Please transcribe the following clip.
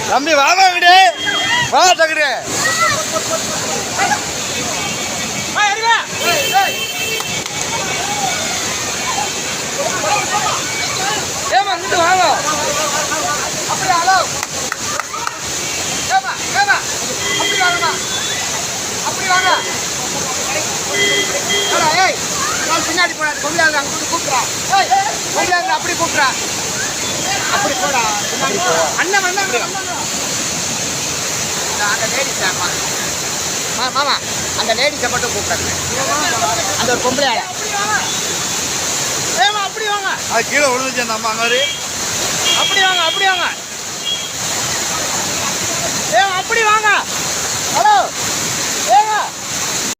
தம்பி வாங்கடே வா டக்குடே ஏமா இங்கிட்டு வாங்க அப்படி ஹலோ ஏமா ஏமா அப்படி வாங்கம்மா அப்படி வாங்க ஏய் நான் பின்னாடி போறாது பொம்பளையாங்க அங்க கூப்பிடுறா ஏய் பொம்பளையாங்க அப்படி கூப்பிடுறா அப்படி போடா பின்னாடி போ அண்ணன் வந்தாங்க அந்த லேடிஸ் மாமா அந்த லேடிஸை மட்டும் கூப்பிடுறாங்க அந்த ஒரு பொம்பளையால ஏமா அப்படி வாங்க அது கீழே விழுந்துச்சு அந்த அம்மா அங்கே அப்படி வாங்க அப்படி வாங்க ஏமா அப்படி வாங்க ஹலோ